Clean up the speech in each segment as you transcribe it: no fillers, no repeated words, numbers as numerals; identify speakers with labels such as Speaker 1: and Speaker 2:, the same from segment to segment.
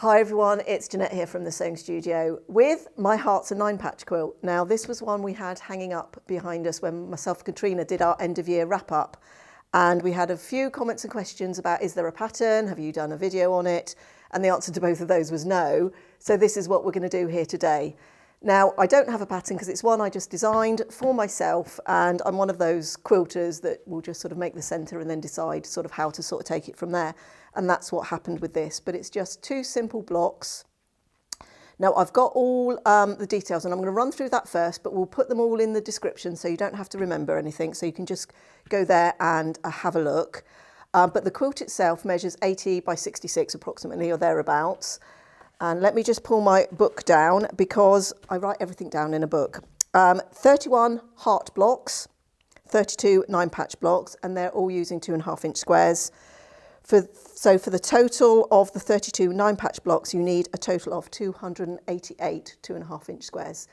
Speaker 1: Hi everyone, it's Jeanette here from the Sewing Studio with my Hearts and 9-patch quilt. Now this was one we had hanging up behind us when myself and Katrina did our end of year wrap up, and we had a few comments and questions about, is there a pattern, have you done a video on it? And the answer to both of those was no. So this is what we're going to do here today. Now I don't have a pattern because it's one I just designed for myself, and I'm one of those quilters that will just sort of make the centre and then decide sort of how to sort of take it from there. And that's what happened with this, but it's just 2 simple blocks. Now I've got all the details and I'm going to run through that first, but we'll put them all in the description so you don't have to remember anything, so you can just go there and have a look. But the quilt itself measures 80 by 66 approximately, or thereabouts. And let me just pull my book down because I write everything down in a book. 31 heart blocks, 32 9-patch blocks, and they're all using 2.5-inch squares. So for the total of the 32 9-patch blocks, you need a total of 288 2.5-inch squares.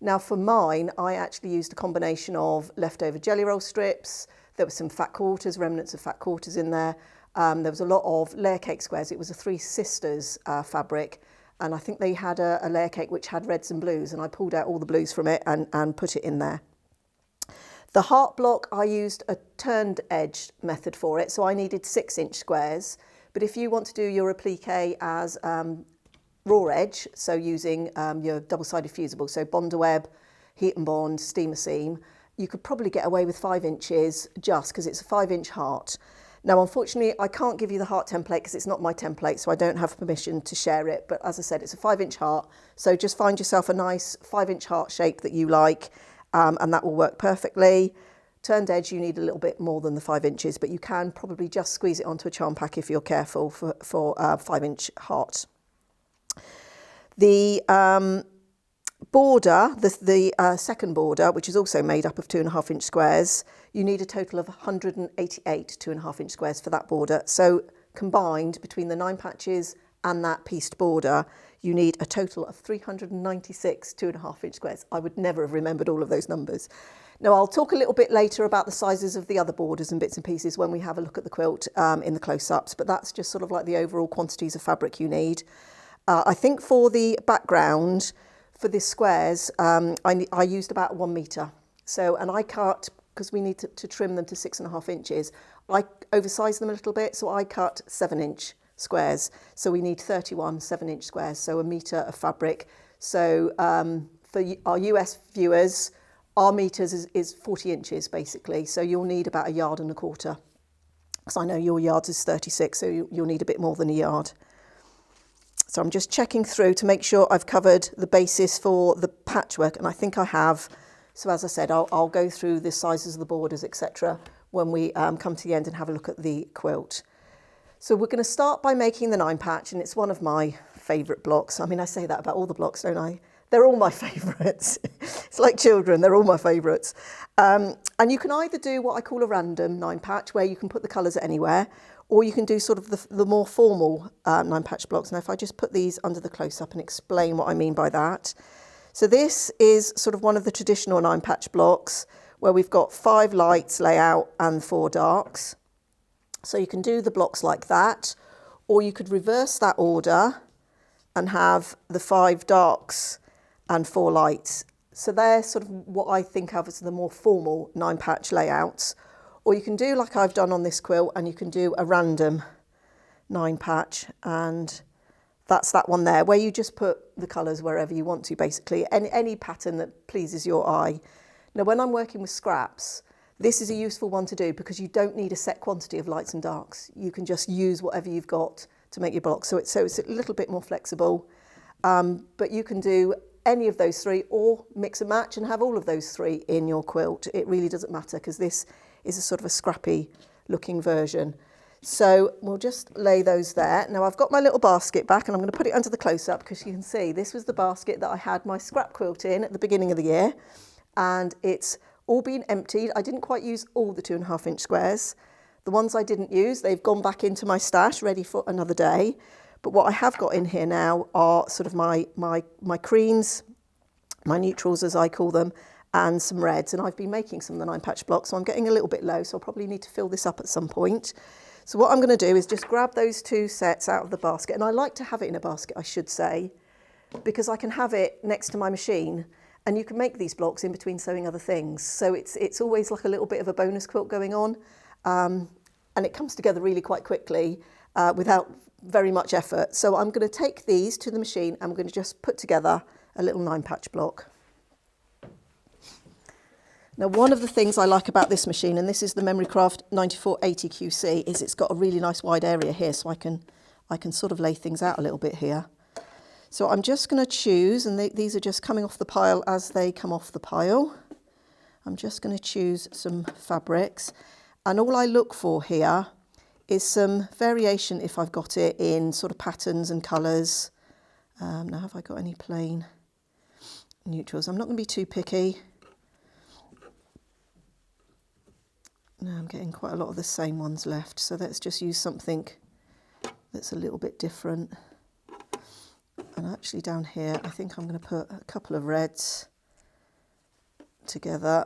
Speaker 1: Now for mine, I actually used a combination of leftover jelly roll strips. There were some fat quarters, remnants of fat quarters in there. There was a lot of layer cake squares. It was a Three Sisters fabric, and I think they had a layer cake which had reds and blues, and I pulled out all the blues from it and put it in there. The heart block, I used a turned edge method for it, so I needed 6-inch squares. But if you want to do your applique as raw edge, so using your double-sided fusible, so bonder web, heat and bond, steamer seam, you could probably get away with 5 inches just because it's a 5-inch heart. Now, unfortunately, I can't give you the heart template because it's not my template, so I don't have permission to share it. But as I said, it's a 5-inch heart, so just find yourself a nice 5-inch heart shape that you like. And that will work perfectly. Turned edge, you need a little bit more than the 5 inches, but you can probably just squeeze it onto a charm pack if you're careful for a 5-inch heart. The border, the second border, which is also made up of 2.5-inch squares, you need a total of 188 2.5-inch squares for that border. So combined between the 9 patches and that pieced border, you need a total of 396 2.5-inch squares. I would never have remembered all of those numbers. Now I'll talk a little bit later about the sizes of the other borders and bits and pieces when we have a look at the quilt in the close-ups, but that's just sort of like the overall quantities of fabric you need. I think for the background, for the squares, I used about 1 metre. So, and I cut, because we need to trim them to 6.5 inches, I oversized them a little bit, so I cut 7-inch squares. So we need 31 7-inch squares, so 1 metre of fabric. So for our US viewers, our meters is 40 inches basically. So you'll need about 1.25 yards. Because I know your yards is 36, so you'll need a bit more than 1 yard. So I'm just checking through to make sure I've covered the basis for the patchwork, and I think I have. So as I said, I'll go through the sizes of the borders, etc. when we come to the end and have a look at the quilt. So we're going to start by making the 9-patch, and it's one of my favourite blocks. I mean, I say that about all the blocks, don't I? They're all my favourites. It's like children, they're all my favourites. And you can either do what I call a random 9-patch, where you can put the colours anywhere, or you can do sort of the more formal 9-patch blocks. Now, if I just put these under the close-up and explain what I mean by that. So this is sort of one of the traditional 9-patch blocks, where we've got 5 lights layout and 4 darks. So you can do the blocks like that, or you could reverse that order and have the 5 darks and 4 lights. So they're sort of what I think of as the more formal 9-patch layouts. Or you can do like I've done on this quilt, and you can do a random 9-patch, and that's that one there, where you just put the colours wherever you want to, basically, any pattern that pleases your eye. Now, when I'm working with scraps, this is a useful one to do because you don't need a set quantity of lights and darks. You can just use whatever you've got to make your block. So it's a little bit more flexible, but you can do any of those 3 or mix and match and have all of those 3 in your quilt. It really doesn't matter because this is a sort of a scrappy looking version. So we'll just lay those there. Now I've got my little basket back, and I'm going to put it under the close-up because you can see this was the basket that I had my scrap quilt in at the beginning of the year, and it's all been emptied. I didn't quite use all the 2.5-inch squares. The ones I didn't use, they've gone back into my stash ready for another day. But what I have got in here now are sort of my creams, my neutrals as I call them, and some reds. And I've been making some of the 9-patch blocks, so I'm getting a little bit low, so I'll probably need to fill this up at some point. So what I'm going to do is just grab those two sets out of the basket, and I like to have it in a basket, I should say, because I can have it next to my machine, and you can make these blocks in between sewing other things. So it's always like a little bit of a bonus quilt going on, and it comes together really quite quickly without very much effort. So I'm going to take these to the machine. I'm going to just put together a little 9-patch block. Now, one of the things I like about this machine, and this is the Memorycraft 9480 QC, is it's got a really nice wide area here, so I can sort of lay things out a little bit here. So I'm just going to choose, and these are just coming off the pile as they come off the pile. I'm just going to choose some fabrics, and all I look for here is some variation if I've got it in sort of patterns and colours. Now, have I got any plain neutrals? I'm not going to be too picky. No, I'm getting quite a lot of the same ones left, so let's just use something that's a little bit different. And actually down here, I think I'm going to put a couple of reds together.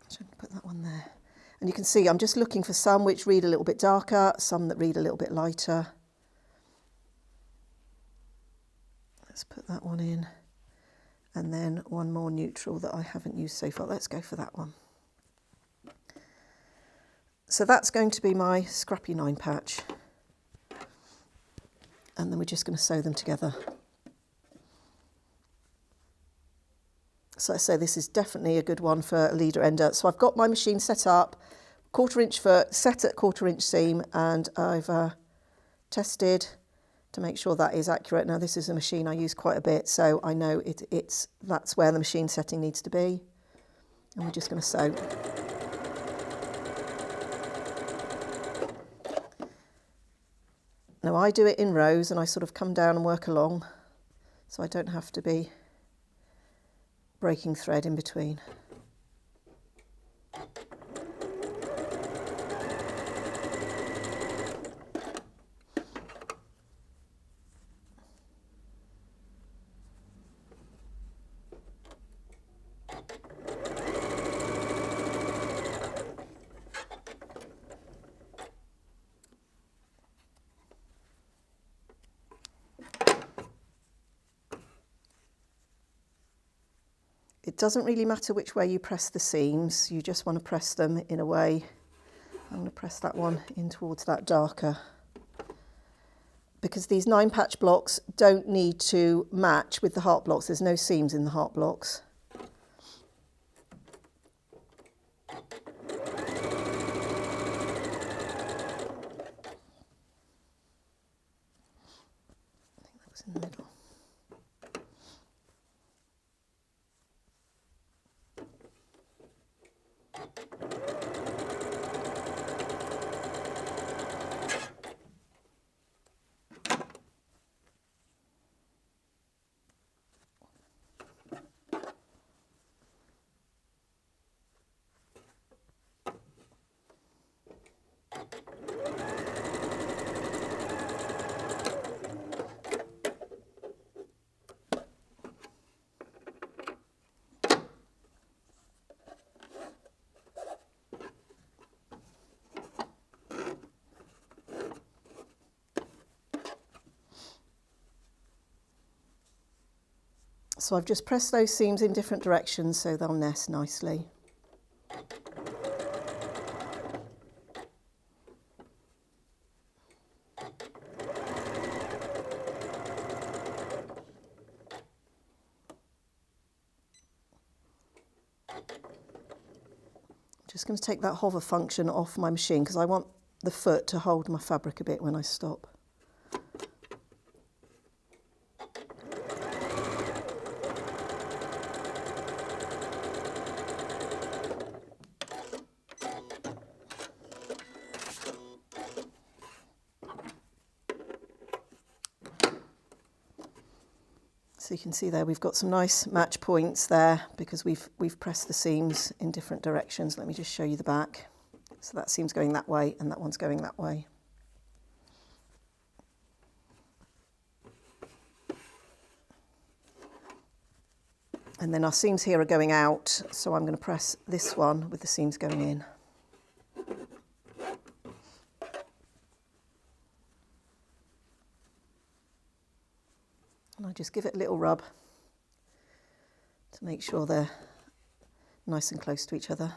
Speaker 1: So I'm going to put that one there. And you can see I'm just looking for some which read a little bit darker, some that read a little bit lighter. Let's put that one in. And then one more neutral that I haven't used so far. Let's go for that one. So that's going to be my scrappy 9-patch. And then we're just going to sew them together. So I say this is definitely a good one for a leader ender. So I've got my machine set up, 1/4 inch foot, set at 1/4 inch seam, and I've tested to make sure that is accurate. Now this is a machine I use quite a bit, so I know that's where the machine setting needs to be. And we're just going to sew. Now I do it in rows, and I sort of come down and work along, so I don't have to be breaking thread in between. It doesn't really matter which way you press the seams, you just want to press them in a way. I'm going to press that one in towards that darker, because these 9-patch blocks don't need to match with the heart blocks. There's no seams in the heart blocks. I think that was in the middle. So I've just pressed those seams in different directions so they'll nest nicely. Just going to take that hover function off my machine because I want the foot to hold my fabric a bit when I stop. So you can see there we've got some nice match points there because we've pressed the seams in different directions. Let me just show you the back. So that seam's going that way and that one's going that way. And then our seams here are going out, so I'm going to press this one with the seams going in. I just give it a little rub to make sure they're nice and close to each other.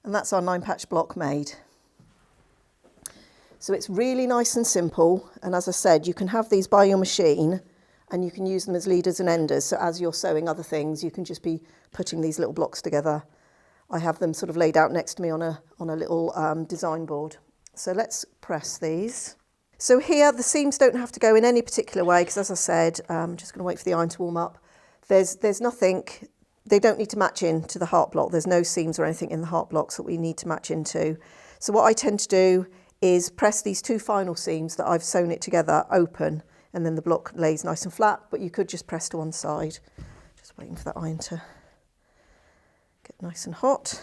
Speaker 1: And that's our 9-patch block made. So it's really nice and simple. And as I said, you can have these by your machine and you can use them as leaders and enders. So as you're sewing other things, you can just be putting these little blocks together. I have them sort of laid out next to me on a little design board. So let's press these. So here the seams don't have to go in any particular way because, as I said, I'm just going to wait for the iron to warm up. There's nothing. They don't need to match into the heart block. There's no seams or anything in the heart blocks that we need to match into. So what I tend to do is press these 2 final seams that I've sewn it together open, and then the block lays nice and flat, but you could just press to one side. Just waiting for that iron to get nice and hot.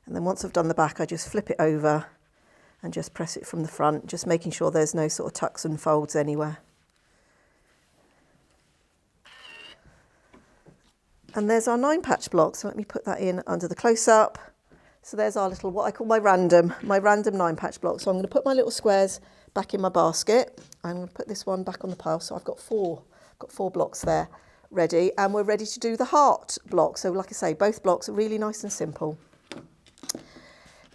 Speaker 1: And then once I've done the back, I just flip it over and just press it from the front, just making sure there's no sort of tucks and folds anywhere. And there's our 9-patch block. So let me put that in under the close-up. So there's our little, what I call my random 9-patch block. So I'm going to put my little squares back in my basket. I'm going to put this one back on the pile. So I've got four blocks there ready, and we're ready to do the heart block. So like I say, both blocks are really nice and simple.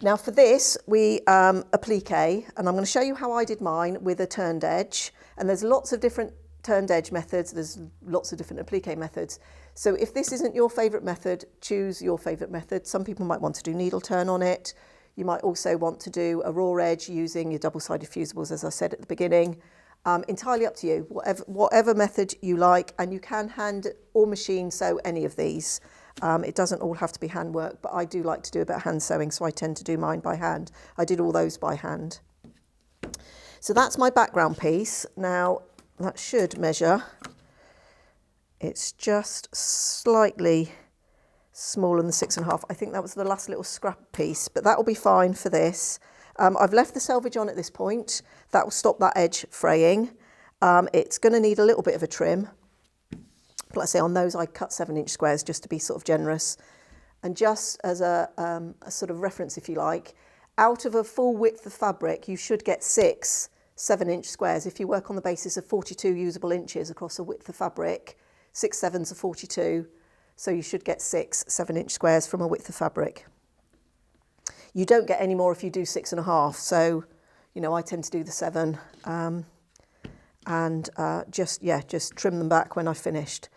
Speaker 1: Now for this, we applique, and I'm going to show you how I did mine with a turned edge. And there's lots of different turned edge methods. There's lots of different applique methods. So if this isn't your favourite method, choose your favourite method. Some people might want to do needle turn on it. You might also want to do a raw edge using your double-sided fusibles, as I said at the beginning. Entirely up to you, whatever method you like, and you can hand or machine sew any of these. It doesn't all have to be handwork, but I do like to do a bit of hand sewing, so I tend to do mine by hand. I did all those by hand. So that's my background piece. Now that should measure, it's just slightly smaller than 6.5. I think that was the last little scrap piece, but that will be fine for this. I've left the selvage on at this point. That will stop that edge fraying. It's going to need a little bit of a trim. But like I say, on those I cut 7-inch squares just to be sort of generous. And just as a sort of reference, if you like, out of a full width of fabric, you should get 6 7-inch squares. If you work on the basis of 42 usable inches across a width of fabric, 6 7s are 42. So you should get 6 7-inch squares from a width of fabric. You don't get any more if you do 6.5. So, you know, I tend to do the 7 and just trim them back when I've finished.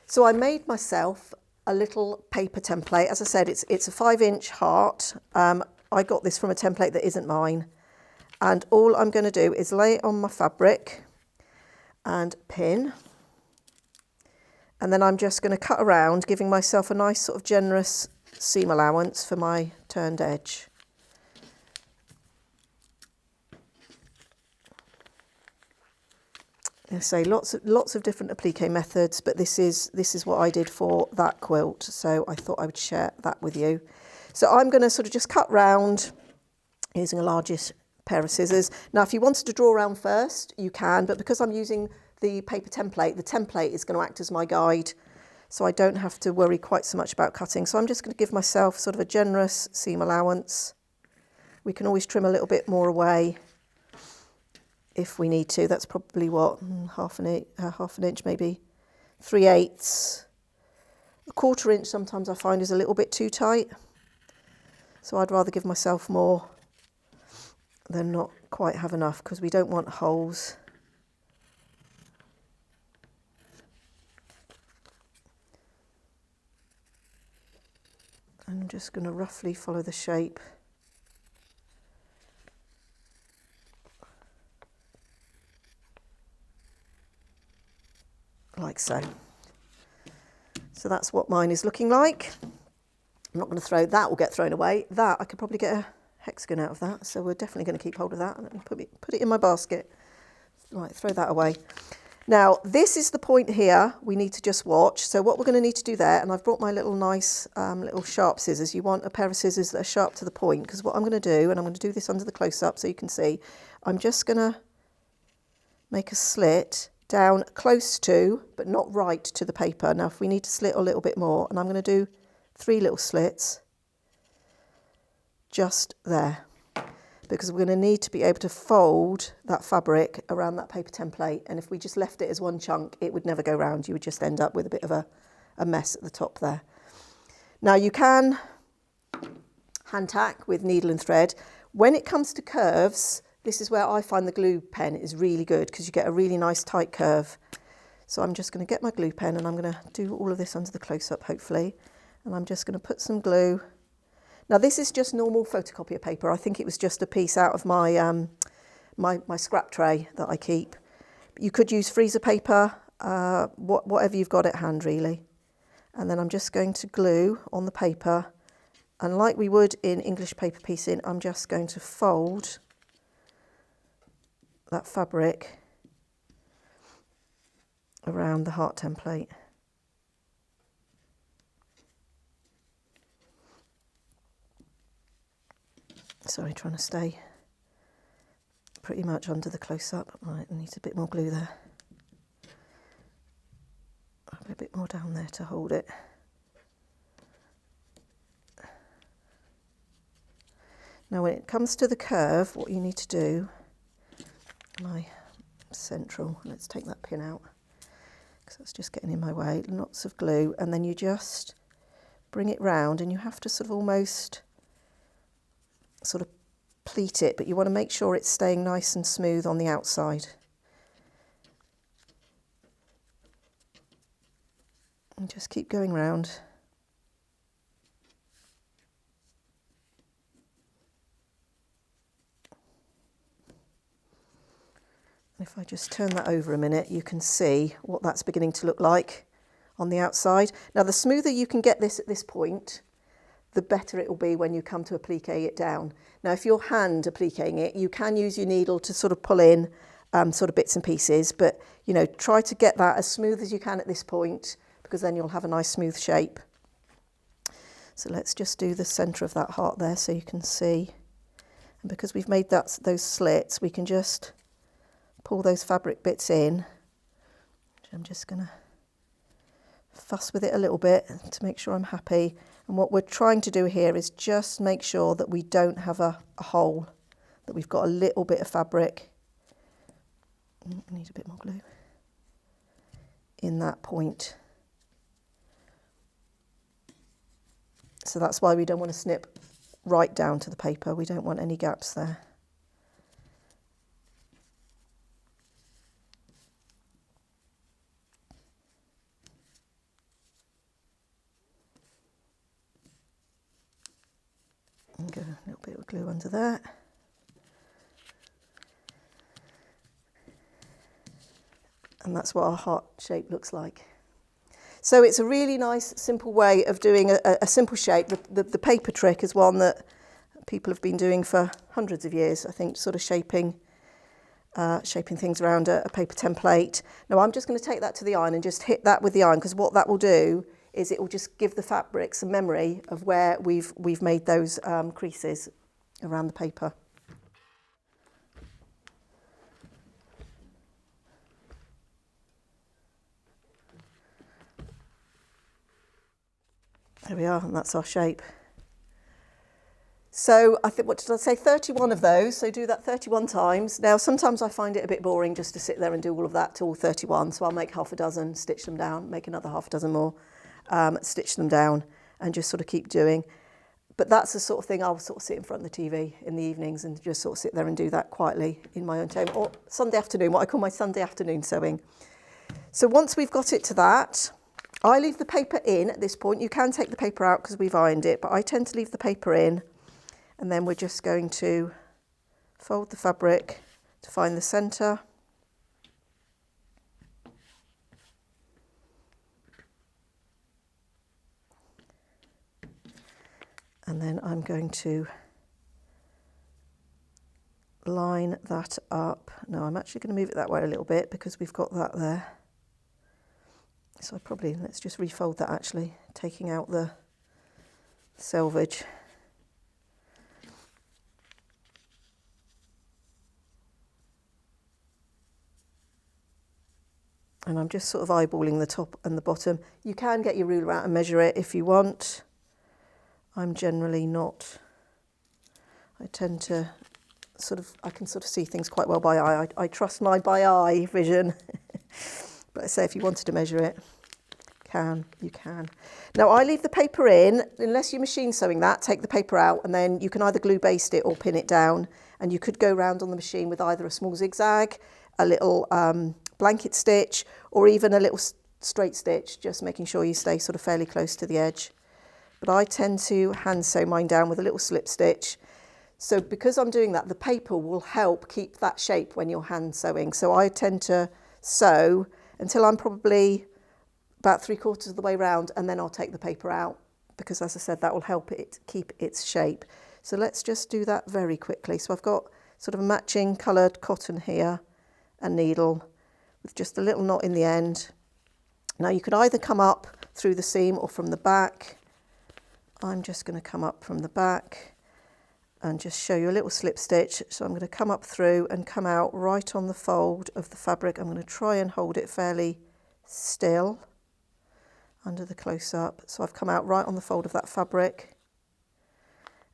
Speaker 1: So I made myself a little paper template. As I said, it's a 5-inch heart. I got this from a template that isn't mine. And all I'm going to do is lay it on my fabric and pin. And then I'm just going to cut around, giving myself a nice sort of generous seam allowance for my turned edge. I say lots of different applique methods, but this is what I did for that quilt, so I thought I would share that with you. So I'm going to sort of just cut round using a largish pair of scissors. Now if you wanted to draw around first, you can, but because I'm using the paper template, the template is going to act as my guide, so I don't have to worry quite so much about cutting. So I'm just going to give myself sort of a generous seam allowance. We can always trim a little bit more away if we need to. That's probably what, half an inch maybe, 3/8. A 1/4 inch sometimes I find is a little bit too tight, so I'd rather give myself more than not quite have enough, because we don't want holes. I'm just going to roughly follow the shape. Like so. So that's what mine is looking like. I'm not going to throw that, will get thrown away. That I could probably get a hexagon out of that, so we're definitely going to keep hold of that. Let me put it in my basket. Right, throw that away. Now, this is the point here we need to just watch. So what we're going to need to do there, and I've brought my little nice little sharp scissors. You want a pair of scissors that are sharp to the point, because what I'm going to do, and I'm going to do this under the close-up so you can see, I'm just going to make a slit down close to, but not right to the paper. Now, if we need to slit a little bit more, and I'm going to do 3 little slits just there, because we're going to need to be able to fold that fabric around that paper template, and if we just left it as one chunk, it would never go round. You would just end up with a bit of a mess at the top there. Now, you can hand tack with needle and thread. When it comes to curves, this is where I find the glue pen is really good, because you get a really nice tight curve. So I'm just going to get my glue pen, and I'm going to do all of this under the close-up, hopefully, and I'm just going to put some glue. Now, this is just normal photocopier paper. I think it was just a piece out of my my scrap tray that I keep. You could use freezer paper, whatever you've got at hand, really. And then I'm just going to glue on the paper, and like we would in English paper piecing, I'm just going to fold that fabric around the heart template. Sorry, trying to stay pretty much under the close-up. Right, I need a bit more glue there. A bit more down there to hold it. Now, when it comes to the curve, what you need to do, my central, let's take that pin out, because that's just getting in my way, lots of glue, and then you just bring it round, and you have to sort of almost sort of pleat it, but you want to make sure it's staying nice and smooth on the outside. And just keep going round. If I just turn that over a minute, you can see what that's beginning to look like on the outside. Now, the smoother you can get this at this point, the better it will be when you come to applique it down. Now, if you're hand appliquing it, you can use your needle to sort of pull in sort of bits and pieces, but, you know, try to get that as smooth as you can at this point, because then you'll have a nice smooth shape. So let's just do the centre of that heart there so you can see. And because we've made those slits, we can just pull those fabric bits in. I'm just going to fuss with it a little bit to make sure I'm happy. And what we're trying to do here is just make sure that we don't have a hole, that we've got a little bit of fabric. I need a bit more glue in that point. So that's why we don't want to snip right down to the paper. We don't want any gaps there. And go a little bit of glue under that. And that's what our heart shape looks like. So it's a really nice, simple way of doing a simple shape. The paper trick is one that people have been doing for hundreds of years, I think, sort of shaping things around a paper template. Now, I'm just going to take that to the iron and just hit that with the iron, because what that will do is it will just give the fabric some memory of where we've made those creases around the paper. There we are, and that's our shape. So I think, what did I say, 31 of those, so do that 31 times. Now, sometimes I find it a bit boring just to sit there and do all of that to all 31, so I'll make half a dozen, stitch them down, make another half a dozen more, stitch them down, and just sort of keep doing. But that's the sort of thing I'll sort of sit in front of the TV in the evenings and just sort of sit there and do that quietly in my own time, or Sunday afternoon, what I call my Sunday afternoon sewing. So once we've got it to that, I leave the paper in at this point. You can take the paper out because we've ironed it, but I tend to leave the paper in, and then we're just going to fold the fabric to find the centre. And then I'm going to line that up. No, I'm actually going to move it that way a little bit because we've got that there. So let's just refold that actually, taking out the selvage. And I'm just sort of eyeballing the top and the bottom. You can get your ruler out and measure it if you want. I'm generally not. I tend to I can sort of see things quite well by eye. I trust my by eye vision. But I say if you wanted to measure it, you can. Now I leave the paper in, unless you're machine sewing that, take the paper out and then you can either glue baste it or pin it down. And you could go round on the machine with either a small zigzag, a little blanket stitch, or even a little straight stitch, just making sure you stay sort of fairly close to the edge. But I tend to hand sew mine down with a little slip stitch. So because I'm doing that, the paper will help keep that shape when you're hand sewing. So I tend to sew until I'm probably about 3/4 of the way round, and then I'll take the paper out because, as I said, that will help it keep its shape. So let's just do that very quickly. So I've got sort of a matching coloured cotton here, a needle with just a little knot in the end. Now you could either come up through the seam or from the back. I'm just going to come up from the back and just show you a little slip stitch. So I'm going to come up through and come out right on the fold of the fabric. I'm going to try and hold it fairly still under the close-up. So I've come out right on the fold of that fabric.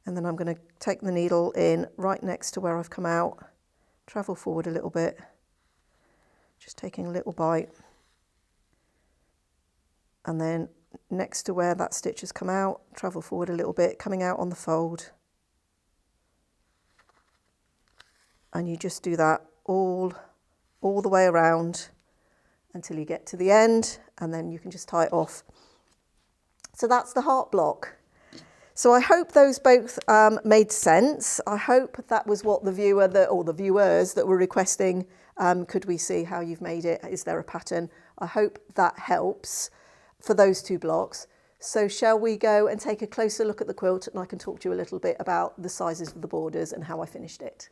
Speaker 1: And then I'm going to take the needle in right next to where I've come out, travel forward a little bit, just taking a little bite. And then next to where that stitch has come out, travel forward a little bit, coming out on the fold. And you just do that all the way around until you get to the end, and then you can just tie it off. So that's the heart block. So I hope those both made sense. I hope that was what the viewer or the viewers that were requesting, could we see how you've made it? Is there a pattern? I hope that helps for those two blocks. So shall we go and take a closer look at the quilt, and I can talk to you a little bit about the sizes of the borders and how I finished it.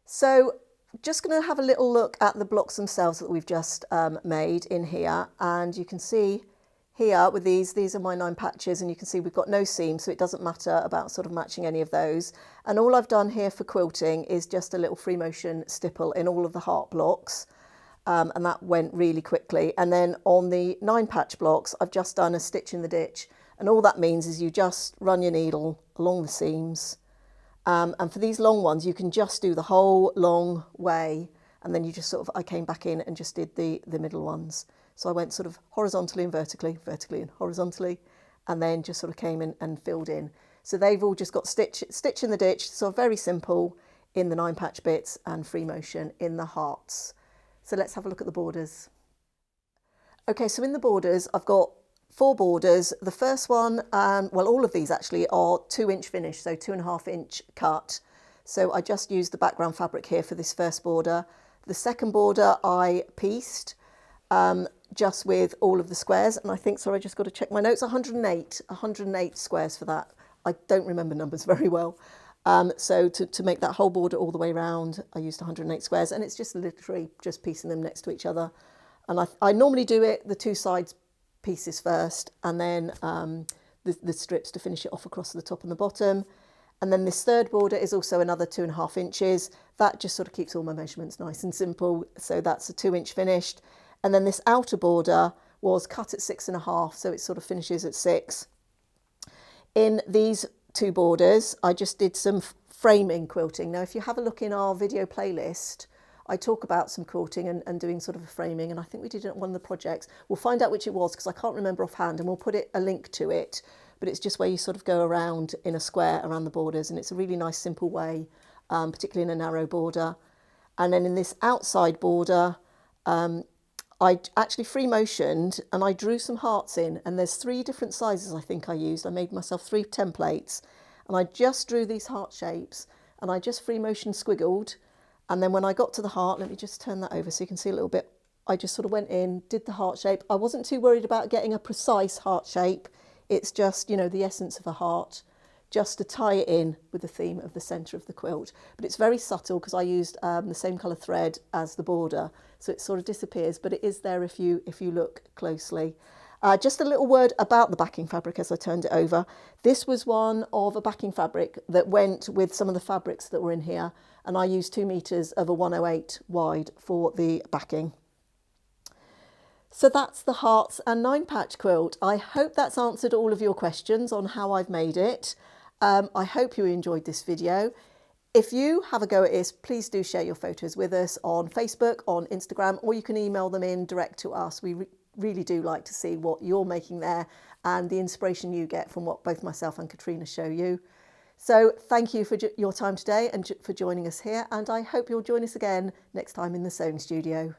Speaker 1: So just going to have a little look at the blocks themselves that we've just made in here, and you can see here with these are my 9 patches, and you can see we've got no seam, so it doesn't matter about sort of matching any of those. And all I've done here for quilting is just a little free motion stipple in all of the heart blocks, and that went really quickly. And then on the 9 patch blocks, I've just done a stitch in the ditch, and all that means is you just run your needle along the seams. And for these long ones, you can just do the whole long way, and then you just I came back in and just did the middle ones. So I went sort of horizontally and vertically and horizontally, and then just sort of came in and filled in. So they've all just got stitch in the ditch, so very simple in the 9 patch bits and free motion in the hearts. So let's have a look at the borders. Okay, so in the borders, I've got 4 borders. The first one, well, all of these actually are 2-inch finish, so 2.5-inch cut. So I just used the background fabric here for this first border. The second border I pieced just with all of the squares, and I think, sorry, I just got to check my notes, 108 squares for that. I don't remember numbers very well. So to make that whole border all the way around, I used 108 squares, and it's just literally just piecing them next to each other. And I normally do it the 2 sides pieces first, and then the strips to finish it off across the top and the bottom. And then this third border is also another 2.5 inches. That just sort of keeps all my measurements nice and simple. So that's a 2-inch finished. And then this outer border was cut at 6.5, so it sort of finishes at 6. In these 2 borders, I just did some framing quilting. Now, if you have a look in our video playlist, I talk about some quilting and doing sort of a framing, and I think we did it at one of the projects. We'll find out which it was because I can't remember offhand, and we'll put a link to it. But it's just where you sort of go around in a square around the borders, and it's a really nice simple way, particularly in a narrow border. And then in this outside border, I actually free motioned and I drew some hearts in, and there's 3 different sizes I think I used. I made myself 3 templates, and I just drew these heart shapes, and I just free motion squiggled. And then when I got to the heart, let me just turn that over so you can see a little bit, I just sort of went in, did the heart shape. I wasn't too worried about getting a precise heart shape. It's just, you know, the essence of a heart, just to tie it in with the theme of the centre of the quilt. But it's very subtle because I used the same colour thread as the border, so it sort of disappears, but it is there if you look closely. Just a little word about the backing fabric as I turned it over. This was one of a backing fabric that went with some of the fabrics that were in here, and I used 2 metres of a 108 wide for the backing. So that's the Hearts and 9 patch quilt. I hope that's answered all of your questions on how I've made it. I hope you enjoyed this video. If you have a go at this, please do share your photos with us on Facebook, on Instagram, or you can email them in direct to us. We really do like to see what you're making there and the inspiration you get from what both myself and Katrina show you. So thank you for your time today and for joining us here, and I hope you'll join us again next time in the sewing studio.